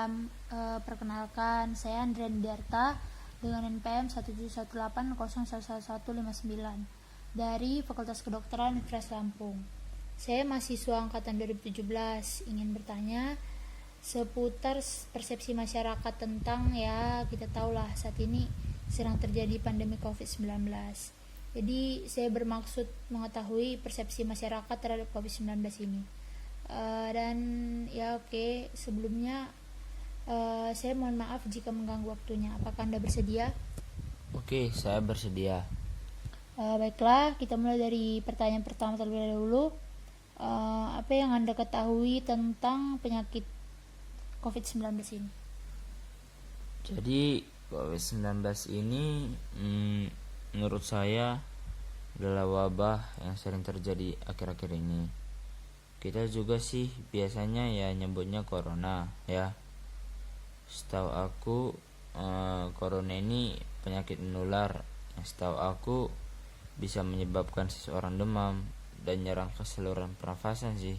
malam. Perkenalkan, saya Andrian Diarta dengan NPM 17180111159 dari Fakultas Kedokteran Universitas Lampung. Saya mahasiswa angkatan 2017, ingin bertanya seputar persepsi masyarakat tentang, ya kita tahulah saat ini sedang terjadi pandemi COVID-19. Jadi saya bermaksud mengetahui persepsi masyarakat terhadap COVID-19 ini. Sebelumnya saya mohon maaf jika mengganggu waktunya. Apakah Anda bersedia? Oke, saya bersedia. Baiklah, kita mulai dari pertanyaan pertama terlebih dahulu. Apa yang Anda ketahui tentang penyakit COVID-19 ini? Jadi COVID-19 ini menurut saya adalah wabah yang sering terjadi akhir-akhir ini. Kita juga sih biasanya ya nyebutnya corona ya. Setahu aku corona ini penyakit menular yang setahu aku bisa menyebabkan seseorang demam dan nyerang ke saluran pernafasan sih.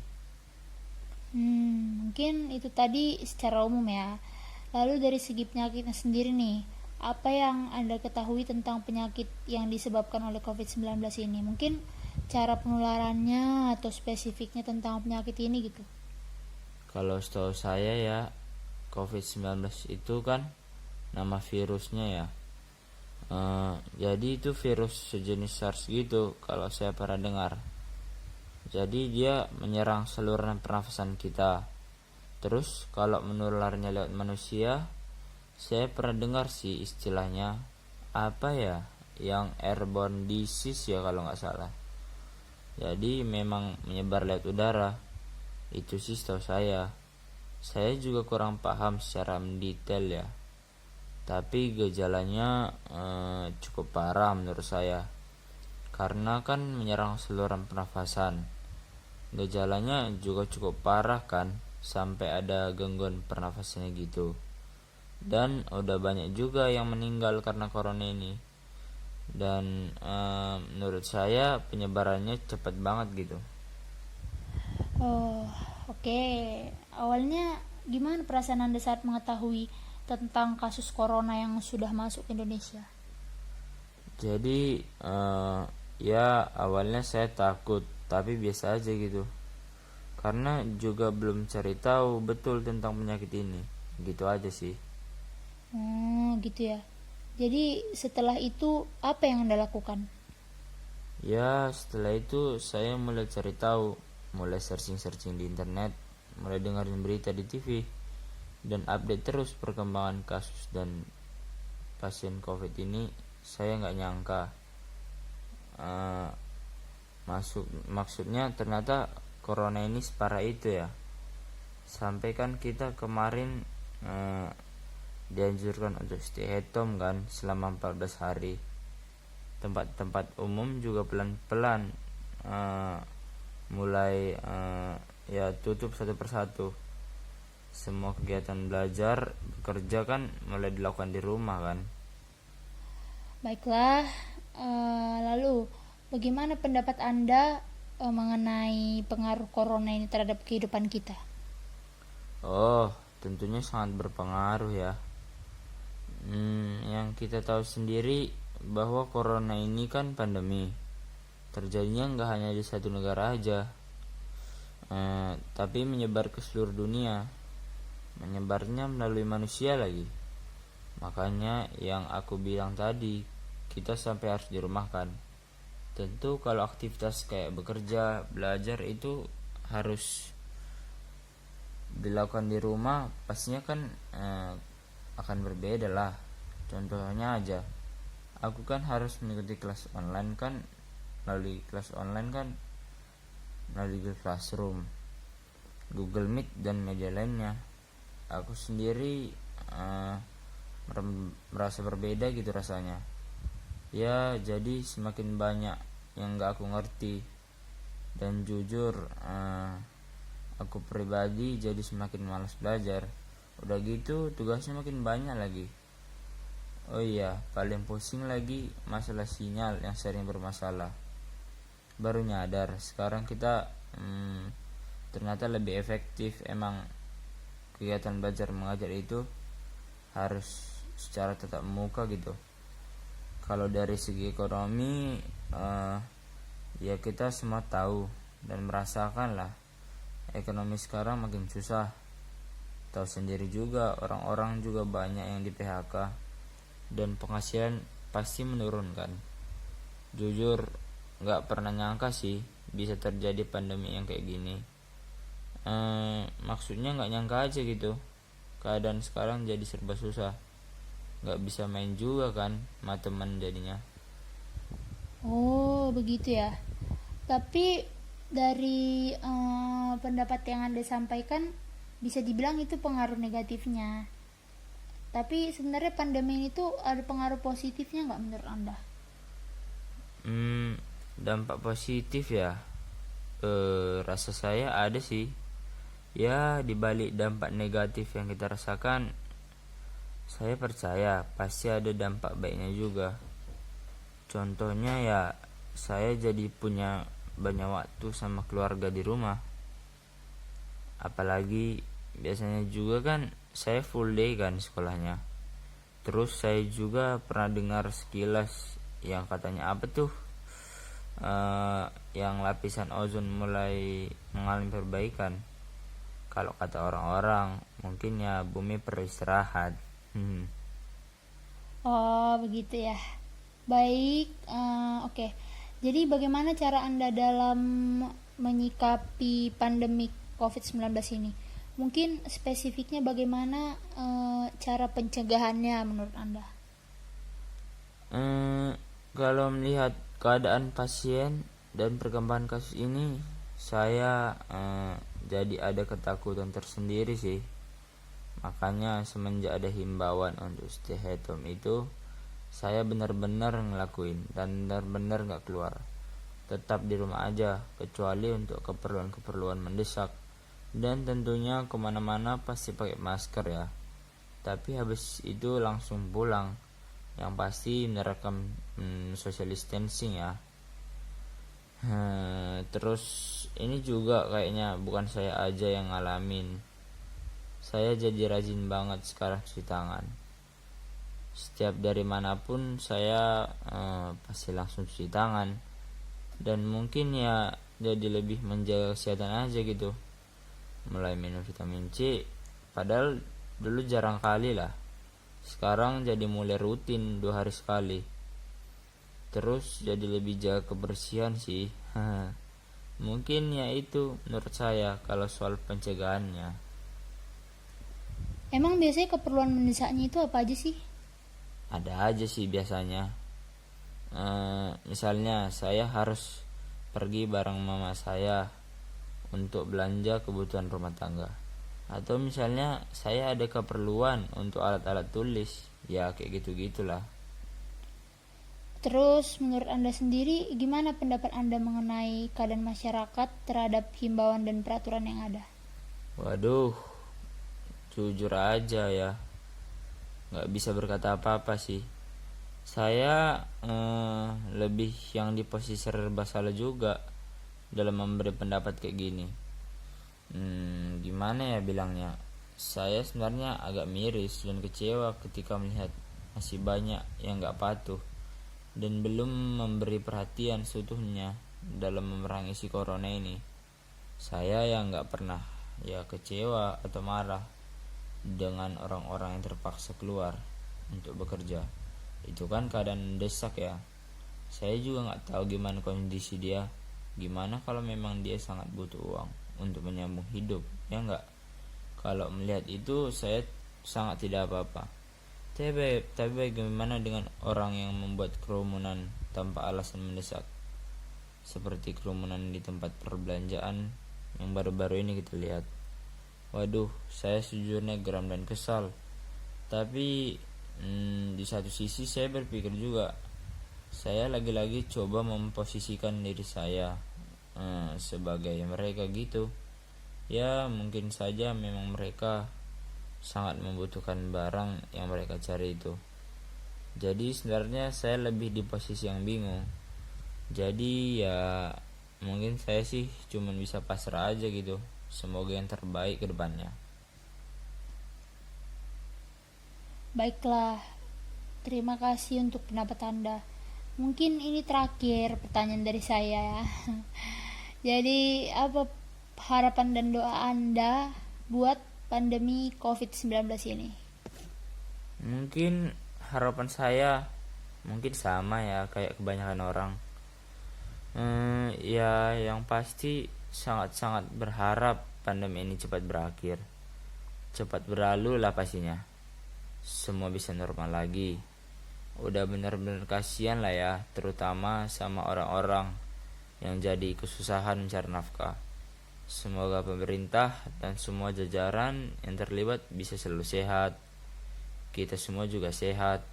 Mungkin itu tadi secara umum ya. Lalu dari segi penyakitnya sendiri nih, apa yang Anda ketahui tentang penyakit yang disebabkan oleh COVID-19 ini? Mungkin cara penularannya atau spesifiknya tentang penyakit ini gitu. Kalau setahu saya ya, COVID-19 itu kan nama virusnya ya. Jadi itu virus sejenis SARS gitu kalau saya pernah dengar. Jadi dia menyerang saluran pernafasan kita. Terus kalau menularnya lewat manusia, saya pernah dengar sih istilahnya apa ya, yang airborne disease ya kalau nggak salah. Jadi memang menyebar lewat udara. Itu sih setahu saya. Saya juga kurang paham secara mendetail ya. Tapi gejalanya cukup parah menurut saya. Karena kan menyerang saluran pernafasan. Gejalanya juga cukup parah kan, sampai ada gangguan pernafasannya gitu. Dan udah banyak juga yang meninggal karena corona ini. Dan menurut saya penyebarannya cepat banget gitu. Oke. Awalnya gimana perasaan Anda saat mengetahui tentang kasus corona yang sudah masuk ke Indonesia? Jadi ya awalnya saya takut, tapi biasa aja gitu. Karena juga belum cari tahu betul tentang penyakit ini. Gitu aja sih. Gitu ya. Jadi setelah itu apa yang Anda lakukan? Ya setelah itu saya mulai cari tahu, mulai searching di internet, mulai dengerin berita di TV, dan update terus perkembangan kasus dan pasien COVID ini. Saya nggak nyangka maksudnya ternyata corona ini separah itu ya. Sampai kan kita kemarin dianjurkan untuk stay at home kan selama 14 hari. Tempat-tempat umum juga pelan-pelan mulai ya tutup satu persatu. Semua kegiatan belajar, bekerja kan mulai dilakukan di rumah kan. Baiklah, lalu bagaimana pendapat Anda mengenai pengaruh corona ini terhadap kehidupan kita? Tentunya sangat berpengaruh ya. Yang kita tahu sendiri bahwa corona ini kan pandemi. Terjadinya nggak hanya di satu negara aja, tapi menyebar ke seluruh dunia. Menyebarnya melalui manusia lagi. Makanya yang aku bilang tadi, kita sampai harus dirumahkan. Tentu kalau aktivitas kayak bekerja, belajar itu harus dilakukan di rumah, pastinya kan akan berbeda lah. Contohnya aja, aku kan harus mengikuti kelas online kan, melalui Google Classroom, Google Meet, dan media lainnya. Aku sendiri merasa berbeda gitu rasanya. Ya jadi semakin banyak yang gak aku ngerti. Dan jujur aku pribadi jadi semakin malas belajar. Udah gitu tugasnya makin banyak lagi. Oh iya, paling pusing lagi masalah sinyal yang sering bermasalah. Baru nyadar sekarang kita ternyata lebih efektif emang kegiatan belajar mengajar itu harus secara tatap muka gitu. Kalau dari segi ekonomi, ya kita semua tahu dan merasakan lah, ekonomi sekarang makin susah. Tahu sendiri juga, orang-orang juga banyak yang di PHK dan penghasilan pasti menurun kan. Jujur nggak pernah nyangka sih bisa terjadi pandemi yang kayak gini. Maksudnya nggak nyangka aja gitu, keadaan sekarang jadi serba susah, nggak bisa main juga kan sama teman jadinya. Oh, begitu ya. Tapi dari pendapat yang Anda sampaikan, bisa dibilang itu pengaruh negatifnya. Tapi sebenarnya pandemi ini tuh ada pengaruh positifnya nggak menurut Anda? Dampak positif ya, rasa saya ada sih. Ya, dibalik dampak negatif yang kita rasakan, saya percaya pasti ada dampak baiknya juga. Contohnya ya, saya jadi punya banyak waktu sama keluarga di rumah. Apalagi biasanya juga kan saya full day kan sekolahnya. Terus saya juga pernah dengar sekilas yang katanya apa tuh, yang lapisan ozon mulai mengalami perbaikan. Kalau kata orang-orang mungkin ya bumi perlu istirahat. Oh, begitu ya. Baik, oke. Jadi bagaimana cara Anda dalam menyikapi pandemi COVID-19 ini? Mungkin spesifiknya bagaimana cara pencegahannya menurut Anda? Kalau melihat keadaan pasien dan perkembangan kasus ini, saya jadi ada ketakutan tersendiri sih. Makanya semenjak ada himbauan untuk stay at home itu, saya benar-benar ngelakuin dan benar-benar gak keluar. Tetap di rumah aja, kecuali untuk keperluan-keperluan mendesak. Dan tentunya kemana-mana pasti pakai masker ya. Tapi habis itu langsung pulang. Yang pasti menerapkan social distancing ya. Terus ini juga kayaknya bukan saya aja yang ngalamin. Saya jadi rajin banget sekarang cuci tangan. Setiap dari manapun saya pasti langsung cuci tangan. Dan mungkin ya jadi lebih menjaga kesehatan aja gitu. Mulai minum vitamin C, padahal dulu jarang kali lah. Sekarang jadi mulai rutin 2 hari sekali. Terus jadi lebih jaga kebersihan sih. Mungkin ya itu menurut saya kalau soal pencegahannya. Emang biasanya keperluan mendesaknya itu apa aja sih? Ada aja sih biasanya. Misalnya saya harus pergi bareng mama saya untuk belanja kebutuhan rumah tangga. Atau misalnya saya ada keperluan untuk alat-alat tulis. Ya kayak gitu-gitulah. Terus menurut Anda sendiri, gimana pendapat Anda mengenai keadaan masyarakat terhadap himbauan dan peraturan yang ada? Waduh, jujur aja ya, nggak bisa berkata apa-apa sih. Saya lebih yang di posisi serba salah juga dalam memberi pendapat kayak gini. Gimana ya bilangnya? Saya sebenarnya agak miris dan kecewa ketika melihat masih banyak yang nggak patuh dan belum memberi perhatian seutuhnya dalam memerangi si corona ini. Saya yang nggak pernah ya kecewa atau marah dengan orang-orang yang terpaksa keluar untuk bekerja. Itu kan keadaan mendesak ya. Saya juga nggak tahu gimana kondisi dia. Gimana kalau memang dia sangat butuh uang untuk menyambung hidup, ya nggak? Kalau melihat itu saya sangat tidak apa-apa. Tapi bagaimana dengan orang yang membuat kerumunan tanpa alasan mendesak, seperti kerumunan di tempat perbelanjaan yang baru-baru ini kita lihat? Waduh, saya sejujurnya geram dan kesal. Tapi di satu sisi saya berpikir juga, saya lagi-lagi coba memposisikan diri saya sebagai mereka gitu. Ya mungkin saja memang mereka sangat membutuhkan barang yang mereka cari itu. Jadi sebenarnya saya lebih di posisi yang bingung. Jadi ya mungkin saya sih cuma bisa pasrah aja gitu. Semoga yang terbaik ke depannya. Baiklah, terima kasih untuk pendapat Anda. Mungkin ini terakhir pertanyaan dari saya ya. Jadi, apa harapan dan doa Anda buat pandemi COVID-19 ini? Mungkin harapan saya mungkin sama ya kayak kebanyakan orang. Ya yang pasti sangat-sangat berharap pandemi ini cepat berakhir, cepat berlalu lah pastinya, semua bisa normal lagi. Udah bener-bener kasihan lah ya, terutama sama orang-orang yang jadi kesusahan mencari nafkah. Semoga pemerintah dan semua jajaran yang terlibat bisa selalu sehat, kita semua juga sehat,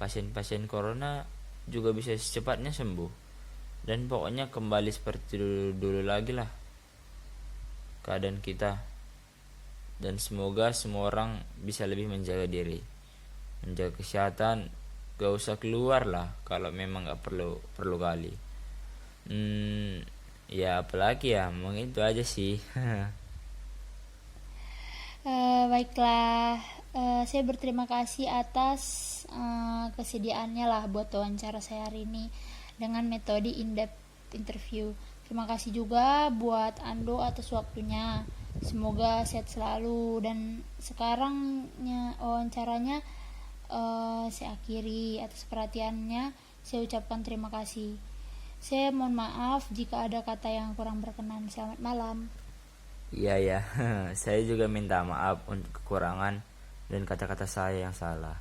pasien-pasien corona juga bisa secepatnya sembuh, dan pokoknya kembali seperti dulu lagi lah keadaan kita. Dan semoga semua orang bisa lebih menjaga diri, menjaga kesehatan, gak usah keluar lah kalau memang gak perlu kali. Ya apalagi ya, mungkin itu aja sih. Baiklah, saya berterima kasih atas kesediaannya lah buat wawancara saya hari ini dengan metode in-depth interview. Terima kasih juga buat Ando atas waktunya. Semoga sehat selalu. Dan sekarang wawancaranya saya akhiri. Atas perhatiannya saya ucapkan terima kasih. Saya mohon maaf jika ada kata yang kurang berkenan. Selamat malam. Iya ya, saya juga minta maaf untuk kekurangan dan kata-kata saya yang salah.